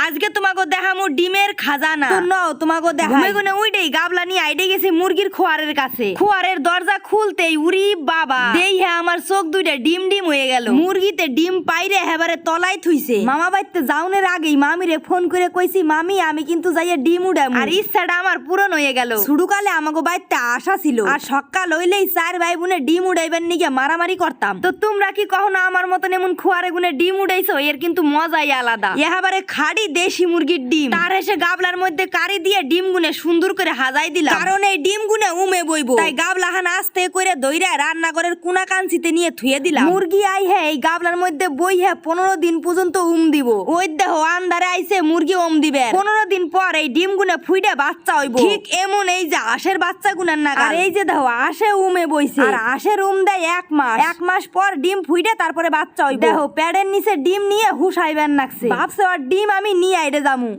আজকে তোমাকে দেখামু ডিমের খাজানা। তো নাও তোমাকে দেখাই। গুনে উইডেই গাবলা নিয়ে আইডে গেছে মুরগির খোয়ারের কাছে। খোয়ারের দরজা খুলতেই উরি বাবা, দেই হ্যাঁ আমার চোখ দুইটা ডিম ডিম হয়ে গেল। মুরগিতে ডিম পাইরে হেবারে তলায় থুইছে। মামা বাইতে যাওনের আগেই মামিরে ফোন করে কইছি, মামি আমি কিন্তু যাইয়া ডিম উড়ামু। আর ইচ্ছাটা আমার পূরণ হয়ে গেল। শুরুকালে আমাকে বাইতে আশা ছিল, আর সকাল হইলেই চার ভাই বোনে ডিম উড়াইবার নিয়ে মারামারি করতাম। তো তোমরা কি কখনো আমার মতন এমন খোয়ারে গুনে ডিম উড়াইছো? এর কিন্তু মজাই আলাদা। এবারে খাড়ি দেশি মুরগির ডিম তার এসে গাবলার মধ্যে কারি দিয়ে ডিম গুনে সুন্দর করে হাজাই দিলাম, কারণ এই ডিম গুনে উমে বইবো। তাই গাবলা হান আস্তে করে দইরা রান্নাঘরের কোনা কাঞ্চিতে নিয়ে থুয়ে দিলাম। মুরগি আই হ্যাঁ এই গাবলার মধ্যে বই হ্যাঁ 15 দিন পর্যন্ত দিব। ওই দেখো আন্ধারে আইছে মুরগি দিবে। 15 দিন পর এই ডিম গুনে ফুইডে বাচ্চা হইব। ঠিক এমন এই যে আশের বাচ্চা গুনার না। আর এই যে দেখো আশে উমে বইছে, আর আশের দেয় 1 মাস। 1 মাস পর ডিম ফুইডে তারপরে বাচ্চা হইব। দেখো প্যাডের নিচে ডিম নিয়ে হুসাইবেন নাকছে। ভাবছে আর ডিম আমি নিয়ে আইডে যামু।